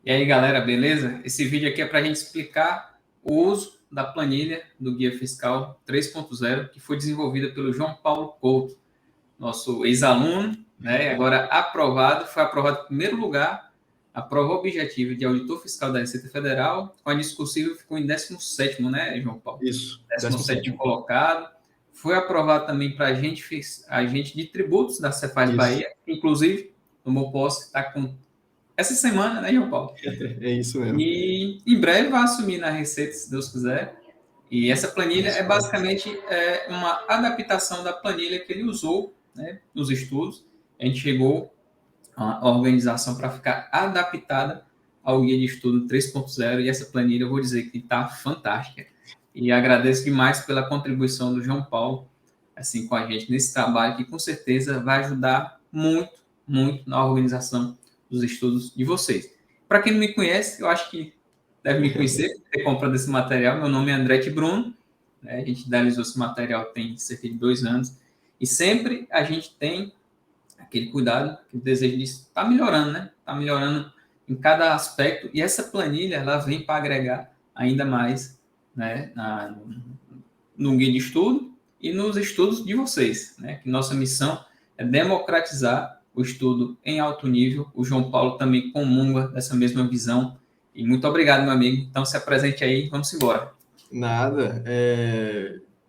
E aí, galera, beleza? Esse vídeo aqui é para a gente explicar o uso da planilha do Guia Fiscal 3.0, que foi desenvolvida pelo João Paulo Couto, nosso ex-aluno, né? Agora aprovado, foi aprovado em primeiro lugar, a prova objetiva de auditor fiscal da Receita Federal, com a discursiva ficou em 17º, né, João Paulo? Isso, 17º colocado. Foi aprovado também para agente de tributos da Cefaz Isso. Bahia, inclusive, tomou posse, está com essa semana, né, João Paulo? É isso mesmo. E em breve vai assumir na Receita, se Deus quiser. E essa planilha é basicamente uma adaptação da planilha que ele usou, né, nos estudos. A gente chegou a organização para ficar adaptada ao guia de estudo 3.0 e essa planilha eu vou dizer que está fantástica. E agradeço demais pela contribuição do João Paulo assim com a gente nesse trabalho que com certeza vai ajudar muito, muito na organização dos estudos de vocês. Para quem não me conhece, eu acho que deve me conhecer, ter comprado esse material. Meu nome é André Bruno, né? A gente idealizou esse material tem cerca de 2 anos e sempre a gente tem aquele cuidado, que o desejo disso está melhorando, né? Está melhorando em cada aspecto e essa planilha ela vem para agregar ainda mais, né, no guia de estudo e nos estudos de vocês, né? Que nossa missão é democratizar o estudo em alto nível. O João Paulo também comunga dessa mesma visão. E muito obrigado, meu amigo. Então, se apresente aí, vamos embora. Nada.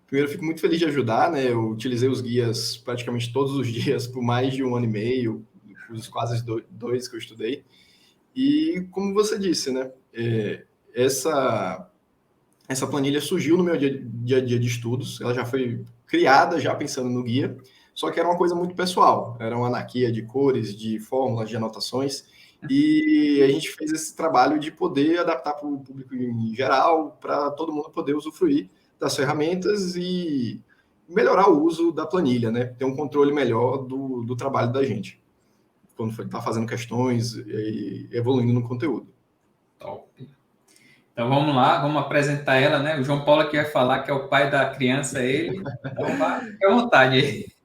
Primeiro, eu fico muito feliz de ajudar, né? Eu utilizei os guias praticamente todos os dias por mais de 1 ano e meio, os quase dois que eu estudei. E, como você disse, né? Essa planilha surgiu no meu dia a dia de estudos, ela já foi criada já pensando no guia, só que era uma coisa muito pessoal, era uma anarquia de cores, de fórmulas, de anotações, e a gente fez esse trabalho de poder adaptar para o público em geral, para todo mundo poder usufruir das ferramentas e melhorar o uso da planilha, né? Ter um controle melhor do trabalho da gente, quando está fazendo questões e evoluindo no conteúdo. Top. Então vamos lá, vamos apresentar ela, né? O João Paulo aqui vai falar que é o pai da criança, ele. Então vá, fique à vontade aí.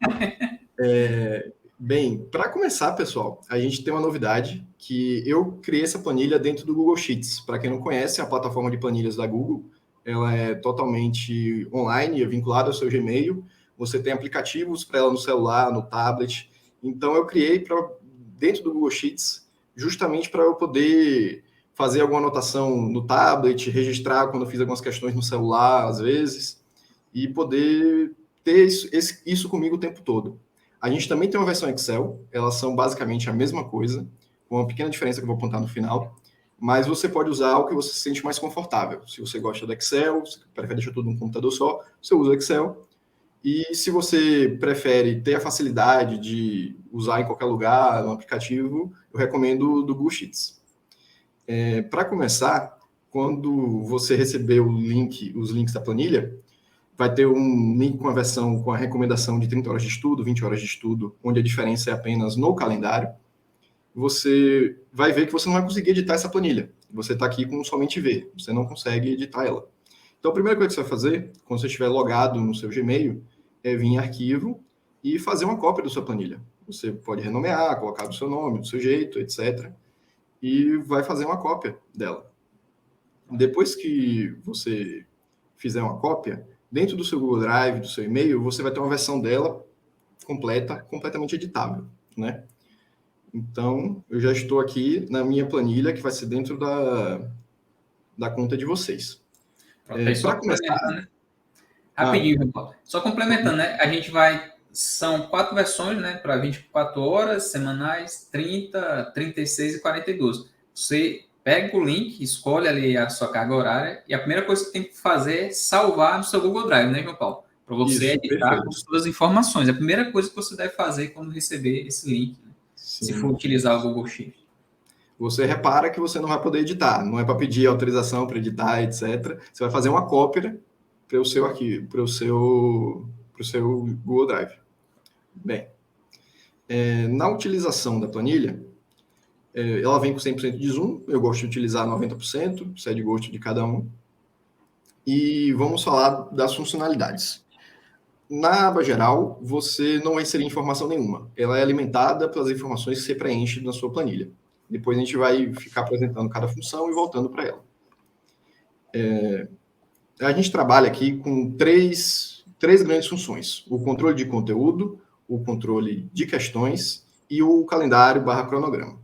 Bem, para começar, pessoal, a gente tem uma novidade que eu criei essa planilha dentro do Google Sheets. Para quem não conhece, a plataforma de planilhas da Google, ela é totalmente online, é vinculada ao seu Gmail. Você tem aplicativos para ela no celular, no tablet. Então, eu criei dentro do Google Sheets justamente para eu poder fazer alguma anotação no tablet, registrar quando eu fiz algumas questões no celular, às vezes, e poder ter isso comigo o tempo todo. A gente também tem uma versão Excel, elas são basicamente a mesma coisa, com uma pequena diferença que eu vou apontar no final, mas você pode usar o que você se sente mais confortável. Se você gosta do Excel, se prefere deixar tudo num computador só, você usa o Excel. E se você prefere ter a facilidade de usar em qualquer lugar, no aplicativo, eu recomendo o do Google Sheets. Para começar, quando você receber os links da planilha, vai ter um link com a versão, com a recomendação de 30 horas de estudo, 20 horas de estudo, onde a diferença é apenas no calendário. Você vai ver que você não vai conseguir editar essa planilha. Você está aqui com somente ver, você não consegue editar ela. Então, a primeira coisa que você vai fazer, quando você estiver logado no seu Gmail, é vir em arquivo e fazer uma cópia da sua planilha. Você pode renomear, colocar do seu nome, do seu jeito, etc. E vai fazer uma cópia dela. Depois que você fizer uma cópia, dentro do seu Google Drive, do seu e-mail, você vai ter uma versão dela completamente editável, né? Então, eu já estou aqui na minha planilha, que vai ser dentro da conta de vocês. Para começar, né? Rapidinho, João Paulo. Só complementando, né? A gente são 4 versões, né? Para 24 horas semanais, 30, 36 e 42. Você pega o link, escolhe ali a sua carga horária e a primeira coisa que você tem que fazer é salvar no seu Google Drive, né, João Paulo? Para você editar com suas informações. A primeira coisa que você deve fazer quando receber esse link, né? Se for utilizar o Google Sheets. Você repara que você não vai poder editar, não é para pedir autorização para editar, etc. Você vai fazer uma cópia para o seu arquivo, para o seu Google Drive. Bem, na utilização da planilha, ela vem com 100% de zoom, eu gosto de utilizar 90%, isso é de gosto de cada um. E vamos falar das funcionalidades. Na aba geral, você não vai inserir informação nenhuma. Ela é alimentada pelas informações que você preenche na sua planilha. Depois a gente vai ficar apresentando cada função e voltando para ela. A gente trabalha aqui com três grandes funções: o controle de conteúdo, o controle de questões e o calendário/cronograma.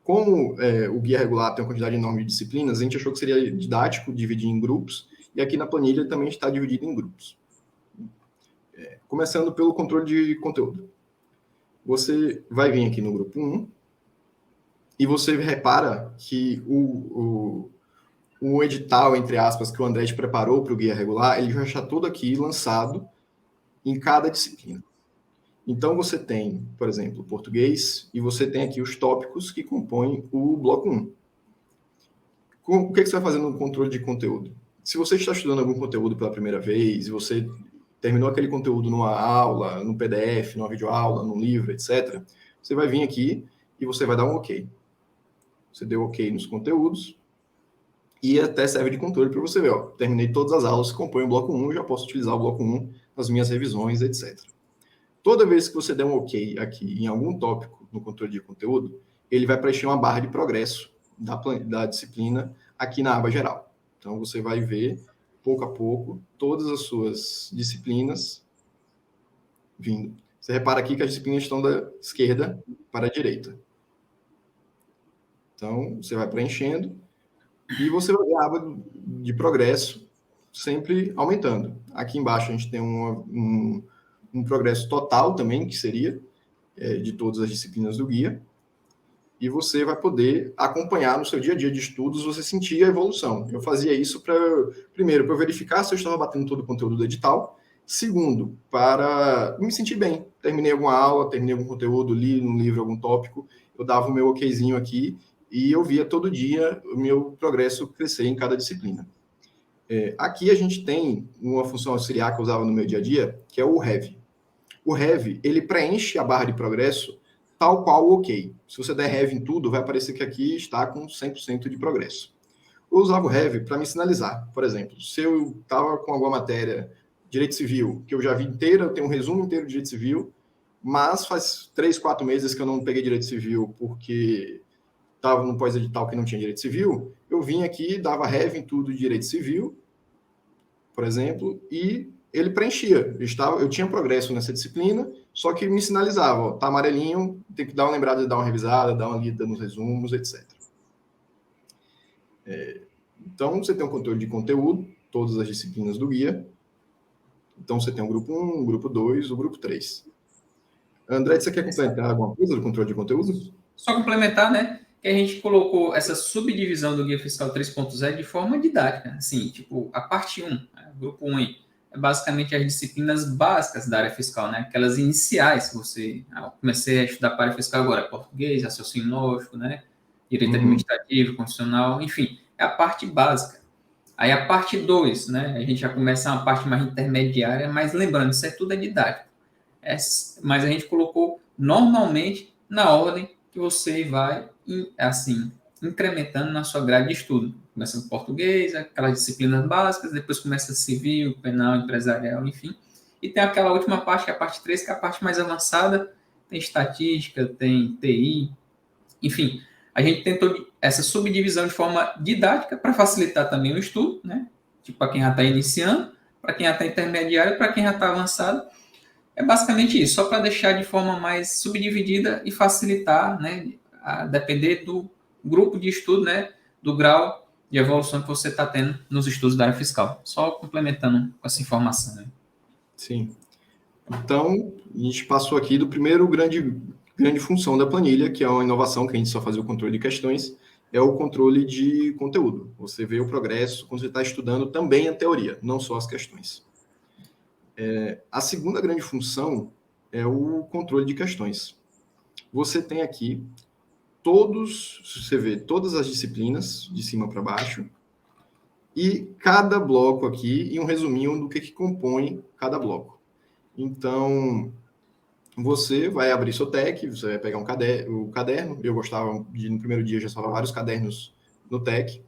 Como o guia regular tem uma quantidade enorme de disciplinas, a gente achou que seria didático dividir em grupos, e aqui na planilha também está dividido em grupos. Começando pelo controle de conteúdo. Você vai vir aqui no grupo 1 e você repara que o edital, entre aspas, que o André te preparou para o guia regular, ele já está todo aqui lançado em cada disciplina. Então, você tem, por exemplo, português, e você tem aqui os tópicos que compõem o bloco 1. O que você vai fazer no controle de conteúdo? Se você está estudando algum conteúdo pela primeira vez, e você terminou aquele conteúdo numa aula, no PDF, numa videoaula, num livro, etc., você vai vir aqui e você vai dar um OK. Você deu OK nos conteúdos, e até serve de controle para você ver, ó, terminei todas as aulas que compõem o bloco 1, já posso utilizar o bloco 1 nas minhas revisões, etc. Toda vez que você der um OK aqui em algum tópico no controle de conteúdo, ele vai preencher uma barra de progresso da disciplina aqui na aba geral. Então, você vai ver, pouco a pouco, todas as suas disciplinas vindo. Você repara aqui que as disciplinas estão da esquerda para a direita. Então, você vai preenchendo e você vai ver a aba de progresso sempre aumentando. Aqui embaixo a gente tem um progresso total também, que seria de todas as disciplinas do guia, e você vai poder acompanhar no seu dia a dia de estudos, você sentir a evolução. Eu fazia isso primeiro, para verificar se eu estava batendo todo o conteúdo do edital, segundo, para me sentir bem. Terminei alguma aula, terminei algum conteúdo, li um livro, algum tópico, eu dava o meu okzinho aqui, e eu via todo dia o meu progresso crescer em cada disciplina. Aqui a gente tem uma função auxiliar que eu usava no meu dia a dia, que é o Have. O Have, ele preenche a barra de progresso tal qual o OK. Se você der Have em tudo, vai aparecer que aqui está com 100% de progresso. Eu usava o Have para me sinalizar. Por exemplo, se eu estava com alguma matéria, direito civil, que eu já vi inteira, eu tenho um resumo inteiro de direito civil, mas faz 3, 4 meses que eu não peguei direito civil porque estava no pós-edital que não tinha direito civil, eu vim aqui, dava Have em tudo de direito civil, por exemplo, e ele preenchia. Eu tinha progresso nessa disciplina, só que me sinalizava, ó, tá amarelinho, tem que dar uma lembrada de dar uma revisada, dar uma lida nos resumos, etc. Então, você tem um controle de conteúdo, todas as disciplinas do guia. Então, você tem o grupo 1, o grupo 2, o grupo 3. André, você quer complementar alguma coisa do controle de conteúdo? Só complementar, né? Que a gente colocou essa subdivisão do Guia Fiscal 3.0 de forma didática. Assim, tipo, a parte 1, o grupo 1, é basicamente as disciplinas básicas da área fiscal, né? Aquelas iniciais que você... eu comecei a estudar para a área fiscal agora, português, raciocínio lógico, né? Direito administrativo, constitucional, enfim, é a parte básica. Aí a parte 2, né? A gente já começa uma parte mais intermediária, mas lembrando, isso tudo é didático. Mas a gente colocou normalmente na ordem que você vai, assim, incrementando na sua grade de estudo. Começa com português, aquelas disciplinas básicas, depois começa civil, penal, empresarial, enfim. E tem aquela última parte, que é a parte 3, que é a parte mais avançada, tem estatística, tem TI, enfim. A gente tentou essa subdivisão de forma didática para facilitar também o estudo, né? Tipo, para quem já está iniciando, para quem já está intermediário, para quem já está avançado. É basicamente isso, só para deixar de forma mais subdividida e facilitar, né, a depender do grupo de estudo, né, do grau de evolução que você está tendo nos estudos da área fiscal. Só complementando com essa informação. Né? Sim. Então, a gente passou aqui do primeiro grande função da planilha, que é uma inovação que a gente só fazia o controle de questões, é o controle de conteúdo. Você vê o progresso quando você está estudando também a teoria, não só as questões. A segunda grande função é o controle de questões. Você tem aqui você vê todas as disciplinas, de cima para baixo, e cada bloco aqui, e um resuminho do que compõe cada bloco. Então, você vai abrir seu TEC, você vai pegar o caderno, eu gostava de, no primeiro dia, já salvar vários cadernos no TEC,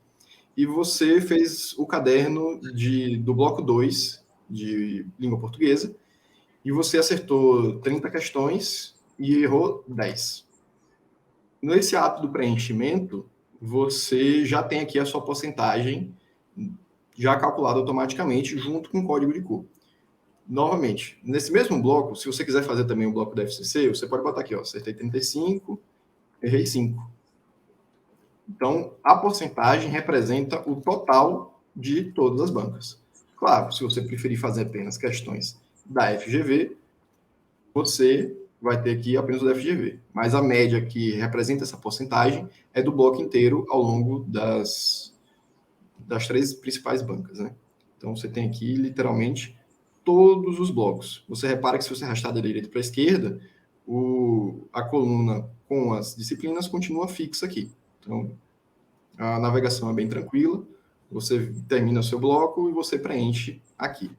e você fez o caderno do bloco 2, de língua portuguesa, e você acertou 30 questões e errou 10. Nesse ato do preenchimento, você já tem aqui a sua porcentagem já calculada automaticamente junto com o código de cor. Novamente, nesse mesmo bloco, se você quiser fazer também o bloco da FCC, você pode botar aqui, ó, acertei 35, errei 5. Então, a porcentagem representa o total de todas as bancas. Claro, se você preferir fazer apenas questões da FGV, você vai ter aqui apenas o da FGV. Mas a média que representa essa porcentagem é do bloco inteiro ao longo das 3 principais bancas, né? Então, você tem aqui, literalmente, todos os blocos. Você repara que se você arrastar da direita para a esquerda, a coluna com as disciplinas continua fixa aqui. Então, a navegação é bem tranquila, você termina o seu bloco e você preenche aqui.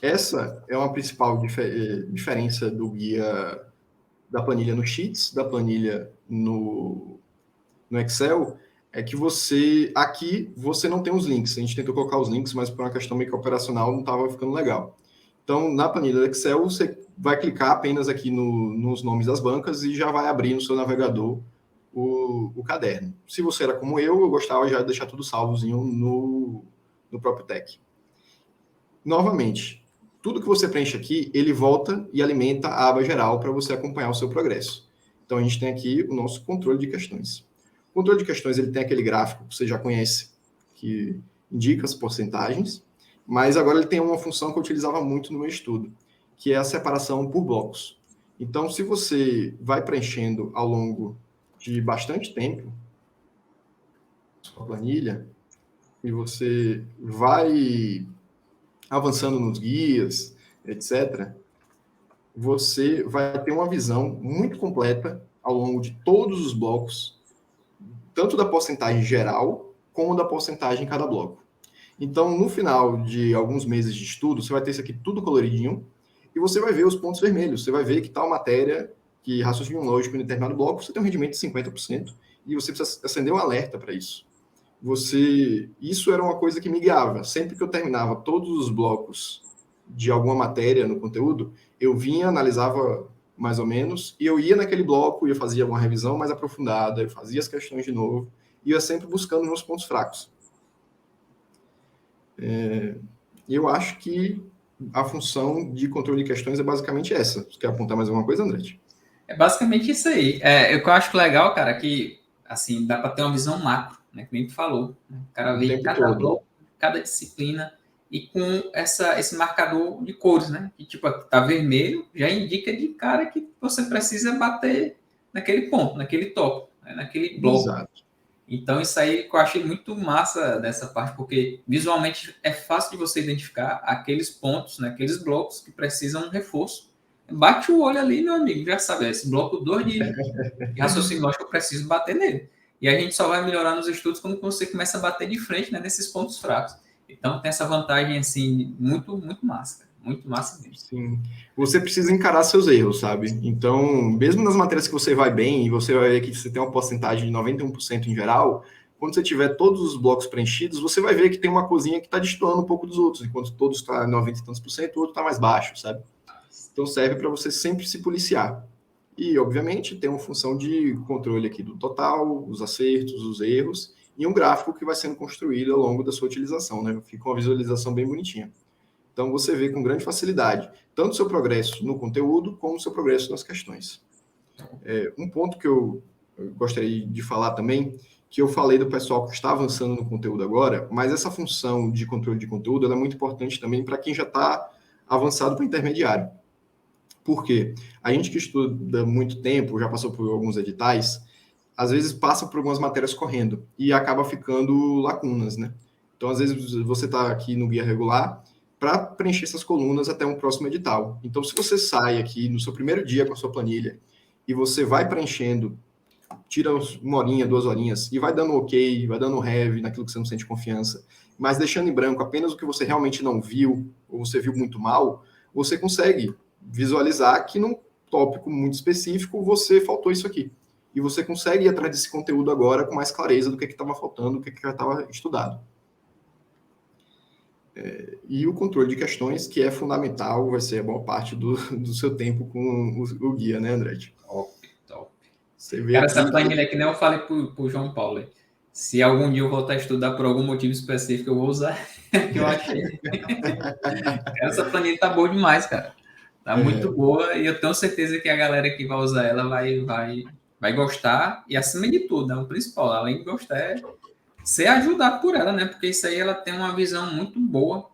Essa é uma principal diferença do guia da planilha no Sheets, da planilha no Excel, é que aqui você não tem os links. A gente tentou colocar os links, mas por uma questão meio que operacional não estava ficando legal. Então, na planilha do Excel, você vai clicar apenas aqui nos nomes das bancas e já vai abrir no seu navegador o caderno. Se você era como eu gostava já de deixar tudo salvozinho no próprio Tech. Novamente, tudo que você preenche aqui, ele volta e alimenta a aba geral para você acompanhar o seu progresso. Então, a gente tem aqui o nosso controle de questões. O controle de questões, ele tem aquele gráfico que você já conhece, que indica as porcentagens, mas agora ele tem uma função que eu utilizava muito no meu estudo, que é a separação por blocos. Então, se você vai preenchendo ao longo de bastante tempo sua planilha, e você vai avançando nos guias, etc., você vai ter uma visão muito completa ao longo de todos os blocos, tanto da porcentagem geral, como da porcentagem em cada bloco. Então, no final de alguns meses de estudo, você vai ter isso aqui tudo coloridinho, e você vai ver os pontos vermelhos. Você vai ver que tal matéria, que raciocínio lógico em determinado bloco, você tem um rendimento de 50%, e você precisa acender um alerta para isso. Isso era uma coisa que me guiava. Sempre que eu terminava todos os blocos de alguma matéria no conteúdo, eu vinha, analisava mais ou menos, e eu ia naquele bloco e eu fazia uma revisão mais aprofundada, eu fazia as questões de novo, e ia sempre buscando meus pontos fracos. Eu acho que a função de controle de questões é basicamente essa. Você quer apontar mais alguma coisa, André? É basicamente isso aí. O que eu acho legal, cara, que assim, dá para ter uma visão macro, né? Que nem tu falou. Né? O cara vê cada bloco, cada disciplina, e com esse marcador de cores, né? Que tipo, tá vermelho, já indica de cara que você precisa bater naquele ponto, naquele tópico, né? Naquele bloco. Exato. Então, isso aí que eu achei muito massa dessa parte, porque visualmente é fácil de você identificar aqueles pontos, né, aqueles blocos que precisam de reforço. Bate o olho ali, meu amigo, já sabe, esse bloco 2 de raciocínio lógico, eu preciso bater nele. E a gente só vai melhorar nos estudos quando você começa a bater de frente, né, nesses pontos fracos. Então, tem essa vantagem, assim, muito, muito massa. Muito massa mesmo. Sim. Você precisa encarar seus erros, sabe? Então, mesmo nas matérias que você vai bem, e você vai ver que você tem uma porcentagem de 91% em geral, quando você tiver todos os blocos preenchidos, você vai ver que tem uma coisinha que está destoando um pouco dos outros, enquanto todos estão 90 e tantos por cento, o outro está mais baixo, sabe? Então, serve para você sempre se policiar. E, obviamente, tem uma função de controle aqui do total, os acertos, os erros, e um gráfico que vai sendo construído ao longo da sua utilização, né? Fica uma visualização bem bonitinha. Então, você vê com grande facilidade tanto o seu progresso no conteúdo, como o seu progresso nas questões. Um ponto que eu gostaria de falar também, que eu falei do pessoal que está avançando no conteúdo agora, mas essa função de controle de conteúdo ela é muito importante também para quem já está avançado para intermediário. Por quê? A gente que estuda muito tempo, já passou por alguns editais, às vezes passa por algumas matérias correndo e acaba ficando lacunas, né? Então, às vezes, você está aqui no guia regular para preencher essas colunas até um próximo edital. Então, se você sai aqui no seu primeiro dia com a sua planilha e você vai preenchendo, tira uma horinha, 2 horinhas e vai dando ok, vai dando heavy naquilo que você não sente confiança, mas deixando em branco apenas o que você realmente não viu ou você viu muito mal, você consegue visualizar que num tópico muito específico você faltou isso aqui. E você consegue ir atrás desse conteúdo agora com mais clareza do que estava faltando, do que já estava estudado. E o controle de questões, que é fundamental, vai ser a maior parte do seu tempo com o guia, né, André? Top, top. Você vê Cara, aqui. essa planilha que nem eu falei pro João Paulo. Se algum dia eu voltar a estudar por algum motivo específico, eu vou usar que eu achei. Cara, essa planilha tá boa demais, cara. Tá muito boa e eu tenho certeza que a galera que vai usar ela vai gostar. E acima de tudo, né, o principal, além de gostar, é ser ajudado por ela, né? Porque isso aí ela tem uma visão muito boa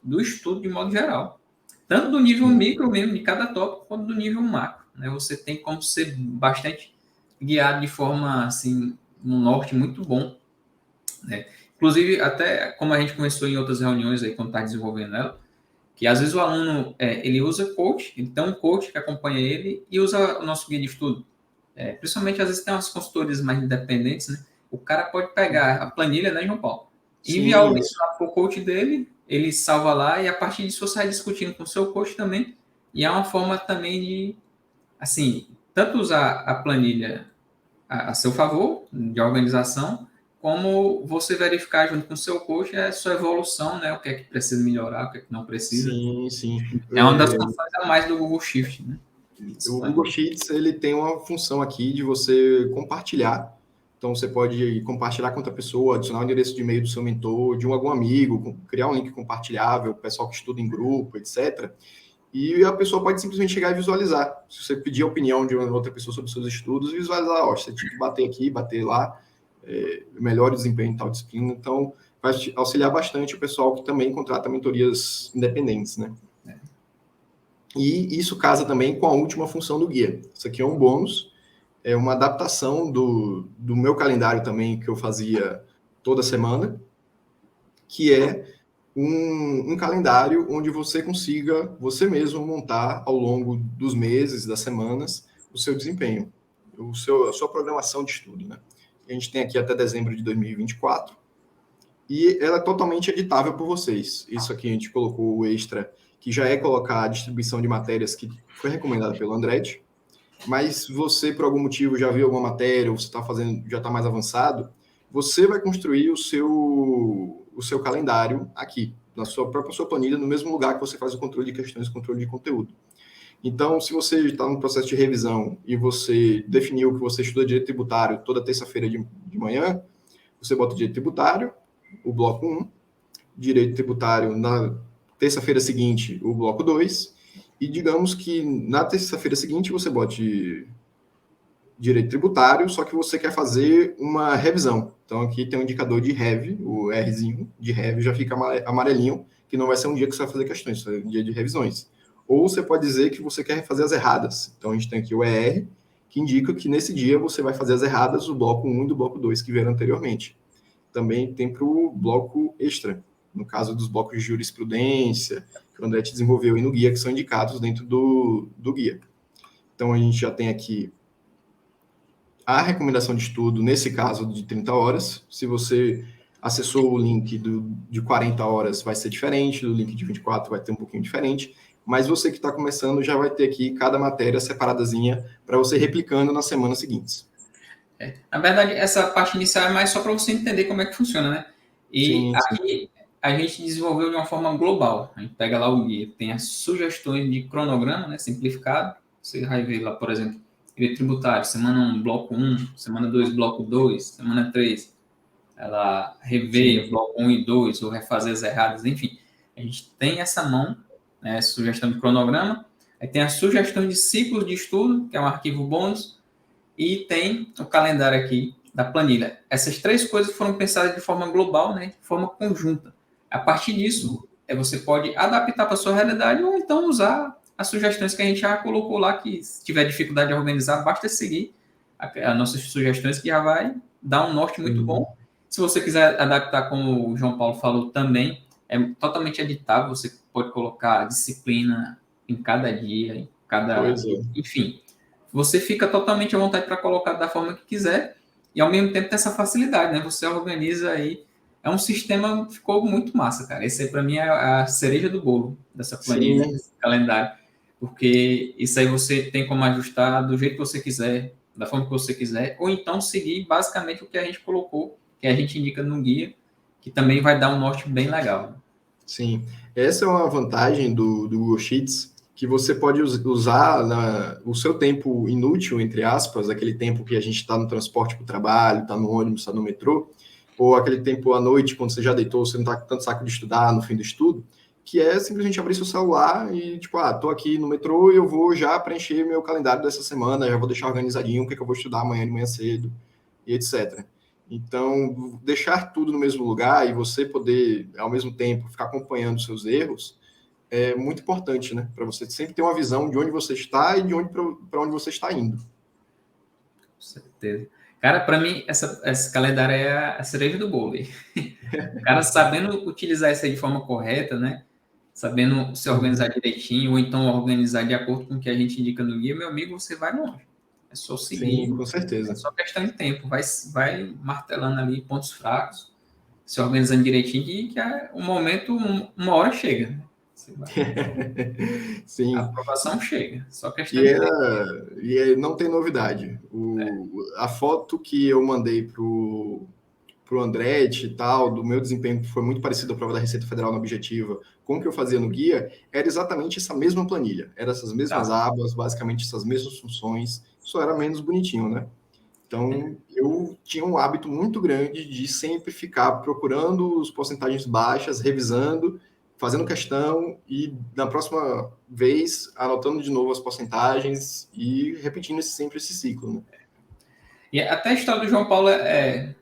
do estudo de modo geral. Tanto do nível micro mesmo, de cada tópico, quanto do nível macro. Né? Você tem como ser bastante guiado de forma, assim, no norte muito bom. Né? Inclusive, até como a gente começou em outras reuniões aí, quando está desenvolvendo ela, que às vezes o aluno, ele usa coach, ele tem um coach que acompanha ele e usa o nosso guia de estudo. Principalmente, às vezes, tem umas consultorias mais independentes, né? O cara pode pegar a planilha, né, João Paulo? Enviar o Sim, link lá para o coach dele, ele salva lá e a partir disso você vai discutindo com o seu coach também. E é uma forma também de, assim, tanto usar a planilha a seu favor, de organização, como você verificar junto com o seu coach a sua evolução, né? O que é que precisa melhorar, o que é que não precisa. sim, sim. É uma das funções a mais do Google Shift, né? O Google Sheets ele tem uma função aqui de você compartilhar. Então você pode compartilhar com outra pessoa, adicionar o endereço de e-mail do seu mentor, de algum amigo, criar um link compartilhável, pessoal que estuda em grupo, etc. E a pessoa pode simplesmente chegar e visualizar. Se você pedir a opinião de uma outra pessoa sobre os seus estudos, visualizar, ó, você tinha que bater aqui, bater lá, melhore o desempenho em tal disciplina. Então, vai auxiliar bastante o pessoal que também contrata mentorias independentes, né? E isso casa também com a última função do guia. Isso aqui é um bônus, é uma adaptação do meu calendário também, que eu fazia toda semana, que é um calendário onde você consiga, você mesmo, montar ao longo dos meses, das semanas, o seu desempenho, a sua programação de estudo. Né? A gente tem aqui até dezembro de 2024, e ela é totalmente editável por vocês. Isso aqui a gente colocou o extra, que já é colocar a distribuição de matérias que foi recomendada pelo Andretti, mas você, por algum motivo, já viu alguma matéria, ou você está fazendo, já está mais avançado, você vai construir o seu calendário aqui, na sua própria sua planilha, no mesmo lugar que você faz o controle de questões, controle de conteúdo. Então, se você está no processo de revisão e você definiu que você estuda direito tributário toda terça-feira de manhã, você bota direito tributário, o bloco 1, direito tributário na terça-feira seguinte, o bloco 2, e digamos que na terça-feira seguinte você bote direito tributário, só que você quer fazer uma revisão. Então aqui tem um indicador de rev, o Rzinho de rev já fica amarelinho, que não vai ser um dia que você vai fazer questões, é um dia de revisões. Ou você pode dizer que você quer fazer as erradas. Então a gente tem aqui o ER, que indica que nesse dia você vai fazer as erradas do bloco 1 e do bloco 2 que vieram anteriormente. Também tem para o bloco extra, no caso dos blocos de jurisprudência, que o Andretti desenvolveu aí no guia, que são indicados dentro do guia. Então, a gente já tem aqui a recomendação de estudo, nesse caso, de 30 horas. Se você acessou o link de 40 horas, vai ser diferente, do link de 24 vai ter um pouquinho diferente, mas você que está começando já vai ter aqui cada matéria separadazinha para você ir replicando nas semanas seguintes. Na verdade, essa parte inicial é mais só para você entender como é que funciona, né? E Sim, aqui a gente desenvolveu de uma forma global. A gente pega lá o guia, tem as sugestões de cronograma, né, simplificado. Você vai ver lá, por exemplo, direito tributário, semana 1, bloco 1, semana 2, bloco 2, semana 3, ela reveia bloco 1 e 2, ou refazer as erradas, enfim. A gente tem essa mão, né, sugestão de cronograma, aí tem as sugestões de ciclos de estudo, que é um arquivo bônus, e tem o calendário aqui da planilha. Essas três coisas foram pensadas de forma global, né, de forma conjunta. A partir disso, você pode adaptar para a sua realidade ou então usar as sugestões que a gente já colocou lá, que se tiver dificuldade de organizar, basta seguir as nossas sugestões, que já vai dar um norte muito bom. Se você quiser adaptar, como o João Paulo falou também, é totalmente editável, você pode colocar disciplina em cada dia, em cada... Enfim, você fica totalmente à vontade para colocar da forma que quiser e ao mesmo tempo tem essa facilidade, né? Você organiza aí. É um sistema que ficou muito massa, cara. Esse aí para mim é a cereja do bolo dessa planilha, desse calendário, porque isso aí você tem como ajustar do jeito que você quiser, da forma que você quiser, ou então seguir basicamente o que a gente colocou, que a gente indica no guia, que também vai dar um norte bem legal. Sim, essa é uma vantagem do Google Sheets, que você pode usar o seu tempo inútil, entre aspas, aquele tempo que a gente está no transporte para o trabalho, está no ônibus, está no metrô, ou aquele tempo à noite, quando você já deitou, você não está com tanto saco de estudar no fim do estudo, que é simplesmente abrir seu celular e, tipo, tô aqui no metrô e eu vou já preencher meu calendário dessa semana, já vou deixar organizadinho o que eu vou estudar amanhã de manhã cedo, e etc. Então, deixar tudo no mesmo lugar e você poder, ao mesmo tempo, ficar acompanhando seus erros, é muito importante, né? Para você sempre ter uma visão de onde você está e de onde para onde você está indo. Com certeza. Cara, para mim, esse calendário é a cereja do bolo. O cara sabendo utilizar isso aí de forma correta, né? Sabendo se organizar direitinho, ou então organizar de acordo com o que a gente indica no guia, meu amigo, você vai longe. É só seguir, Sim, com é certeza. só questão de tempo. Vai martelando ali pontos fracos, se organizando direitinho, que um momento, uma hora chega. Né? A Sim. aprovação chega, só questão E, de tempo. não tem novidade. A foto que eu mandei pro Andretti e tal, do meu desempenho, que foi muito parecido à prova da Receita Federal na Objetiva, com o que eu fazia no guia, era exatamente essa mesma planilha. Era essas mesmas Tá. abas, basicamente essas mesmas funções, só era menos bonitinho, né? Então, eu tinha um hábito muito grande de sempre ficar procurando as porcentagens baixas, revisando, fazendo questão e, na próxima vez, anotando de novo as porcentagens e repetindo sempre esse ciclo, né? E até a história do João Paulo,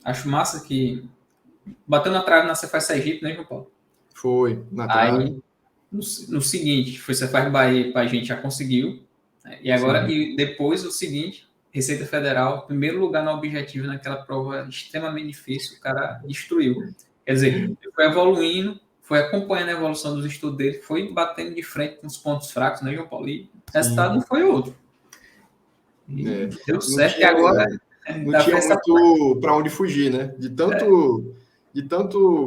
acho massa que bateu na trave na Cefaz Sergipe, né, João Paulo? Foi na Aí, trave. no seguinte, foi Cefaz Bahia para a gente já conseguiu. Né? Sim, E depois o seguinte, Receita Federal, primeiro lugar no objetivo naquela prova extremamente difícil, o cara destruiu. Quer dizer, ele foi evoluindo, foi acompanhando a evolução dos estudos dele, foi batendo de frente com os pontos fracos, né, João Paulo? E o resultado sim. não foi outro. E É. deu Não certo, e tinha, agora não ainda tinha fez essa. muito para onde fugir, né? De tanto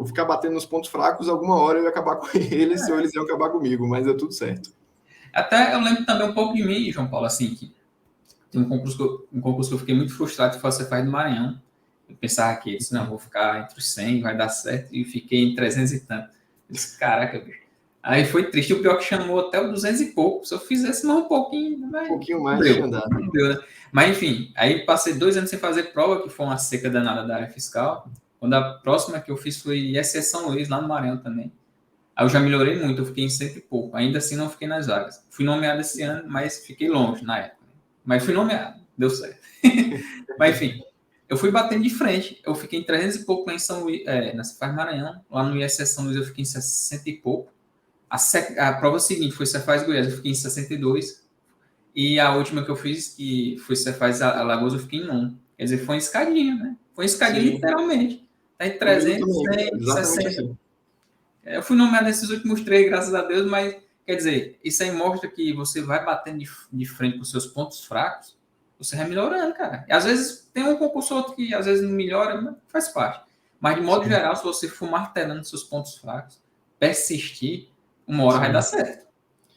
ficar batendo nos pontos fracos, alguma hora eu ia acabar com eles ou eles iam acabar comigo, mas deu tudo certo. Até eu lembro também um pouco de mim, João Paulo, assim, que tem um concurso que eu fiquei muito frustrado, que foi a Cefaz do Maranhão. Eu pensava que, disse, não, vou ficar entre os 100, vai dar certo, e fiquei em 300 e tanto. Eu disse, caraca, bicho. Aí foi triste, o pior que chamou até o 200 e pouco. Se eu fizesse mais um pouquinho, Um mas pouquinho não mais tinha deu. dado. Não deu, né? Mas enfim, aí passei 2 anos sem fazer prova, que foi uma seca danada da área fiscal. Quando a próxima que eu fiz foi ISE São Luís, lá no Maranhão também. Aí eu já melhorei muito, eu fiquei em cento e pouco. Ainda assim não fiquei nas vagas. Fui nomeado esse ano, mas fiquei longe na época. Mas fui nomeado, deu certo. Mas enfim, eu fui batendo de frente. Eu fiquei em 300 e pouco lá em São Luís, na Cefaz Maranhão. Lá no ISS São Luís eu fiquei em 60 e pouco. A prova seguinte foi Cefaz Goiás, eu fiquei em 62. E a última que eu fiz, que foi Cefaz Alagoas, eu fiquei em 1. Quer dizer, foi uma escadinha, né? Foi uma escadinha Sim, literalmente. Tá em comigo 300, também. 100, Exatamente 60. assim. Eu fui nomeado nesses últimos 3, graças a Deus, mas quer dizer, isso aí mostra que você vai batendo de frente com seus pontos fracos, você vai melhorando, cara. E às vezes tem um concurso ou outro que às vezes não melhora, mas faz parte. Mas de modo Sim, geral, se você for martelando seus pontos fracos, persistir, uma hora vai dar sim. certo.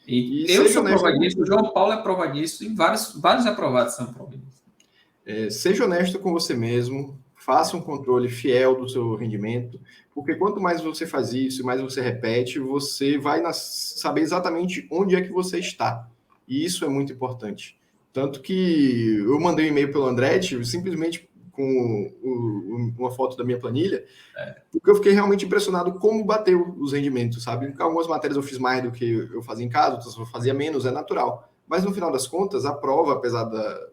E E eu seja sou honesto prova com, disso, o João Paulo é prova disso, e vários aprovados são prova disso. seja honesto com você mesmo, faça um controle fiel do seu rendimento, porque quanto mais você faz isso, mais você repete, você vai saber exatamente onde é que você está. E isso é muito importante. Tanto que eu mandei um e-mail pelo Andretti, simplesmente com uma foto da minha planilha, porque eu fiquei realmente impressionado como bateu os rendimentos, sabe? Algumas matérias eu fiz mais do que eu fazia em casa, outras eu fazia menos, é natural. Mas no final das contas, a prova, apesar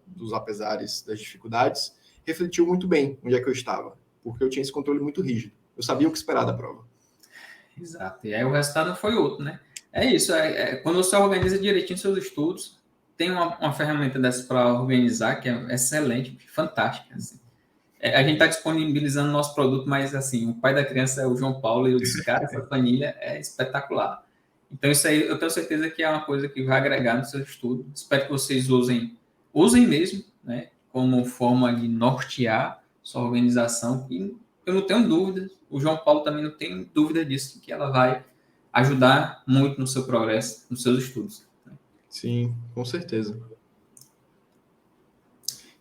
dos apesares das dificuldades, refletiu muito bem onde é que eu estava, porque eu tinha esse controle muito rígido. Eu sabia o que esperar da prova. Exato. E aí o resultado não foi outro, né? É isso. Quando você organiza direitinho seus estudos, tem uma ferramenta dessa para organizar que é excelente, fantástica. Assim. A gente está disponibilizando nosso produto, mas assim, o pai da criança é o João Paulo e eu disse, cara, essa planilha é espetacular. Então isso aí eu tenho certeza que é uma coisa que vai agregar no seu estudo. Espero que vocês usem mesmo, né? Como forma de nortear sua organização. E eu não tenho dúvida, o João Paulo também não tem dúvida disso, que ela vai ajudar muito no seu progresso, nos seus estudos. Sim, com certeza.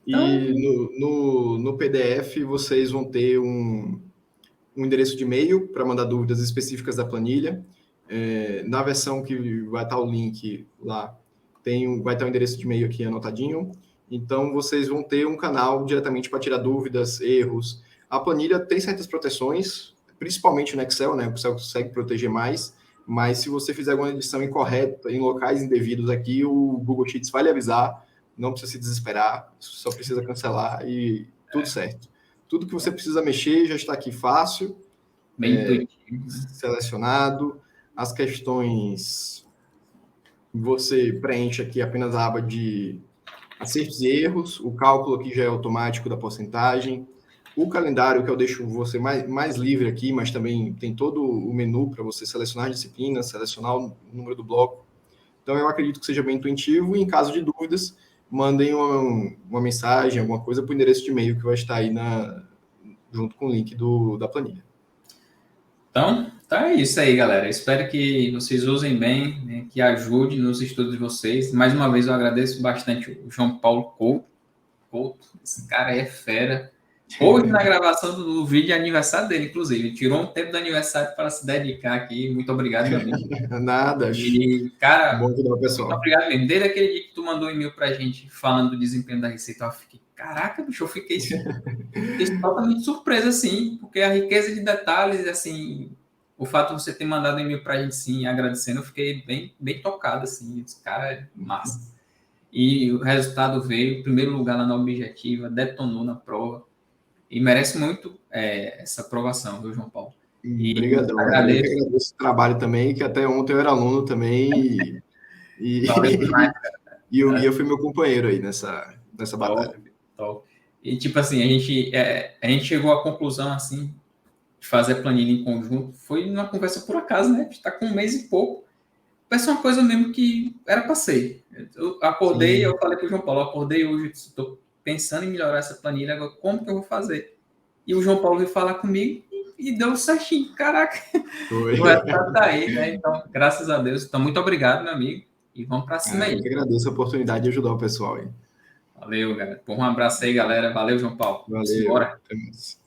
E Então, no PDF vocês vão ter um endereço de e-mail para mandar dúvidas específicas da planilha. Na versão que vai estar o link lá, vai estar o endereço de e-mail aqui anotadinho. Então, vocês vão ter um canal diretamente para tirar dúvidas, erros. A planilha tem certas proteções, principalmente no Excel, né? O Excel consegue proteger mais, mas se você fizer alguma edição incorreta em locais indevidos aqui, o Google Sheets vai lhe avisar, não precisa se desesperar, só precisa cancelar e tudo certo. Tudo que você precisa mexer já está aqui fácil, Bem intuitivo. selecionado. As questões, você preenche aqui apenas a aba de acertos e erros, o cálculo aqui já é automático da porcentagem, o calendário que eu deixo você mais livre aqui, mas também tem todo o menu para você selecionar disciplinas, selecionar o número do bloco. Então, eu acredito que seja bem intuitivo e, em caso de dúvidas, mandem uma mensagem, alguma coisa para o endereço de e-mail que vai estar aí junto com o link da planilha. Então, tá isso aí, galera. Espero que vocês usem bem, né, que ajude nos estudos de vocês. Mais uma vez, eu agradeço bastante o João Paulo Couto. Esse cara é fera. Hoje, na gravação do vídeo de aniversário dele, inclusive. Ele tirou um tempo do aniversário para se dedicar aqui. Muito obrigado, meu amigo. Nada. E, cara, bom ajudar o pessoal. Muito obrigado mesmo. Desde aquele dia que tu mandou um e-mail pra gente falando do desempenho da Receita, eu fiquei, caraca, bicho, eu fiquei totalmente surpreso, assim, porque a riqueza de detalhes, assim, o fato de você ter mandado um e-mail pra gente, sim, agradecendo, eu fiquei bem tocado, assim, esse cara é massa. E o resultado veio, primeiro lugar lá na Objetiva, detonou na prova, e merece muito essa aprovação, viu, João Paulo? Obrigadão. Eu que agradeço o trabalho também, que até ontem eu era aluno também, Valeu demais, cara. E o Guia foi meu companheiro aí nessa batalha. Top. E, tipo assim, a gente chegou à conclusão, assim, de fazer a planilha em conjunto. Foi numa conversa por acaso, né? A gente tá com 1 mês e pouco. Parece uma coisa mesmo que era para ser. Eu acordei, eu falei pro João Paulo, eu acordei hoje, estou pensando em melhorar essa planilha, agora como que eu vou fazer? E o João Paulo veio falar comigo e deu certinho. Caraca, o resultado tá aí, né? Então, graças a Deus. Então, muito obrigado, meu amigo. E vamos para cima aí. Eu que agradeço a oportunidade de ajudar o pessoal aí. Valeu, galera. Um abraço aí, galera. Valeu, João Paulo. Valeu. Bora. Até mais.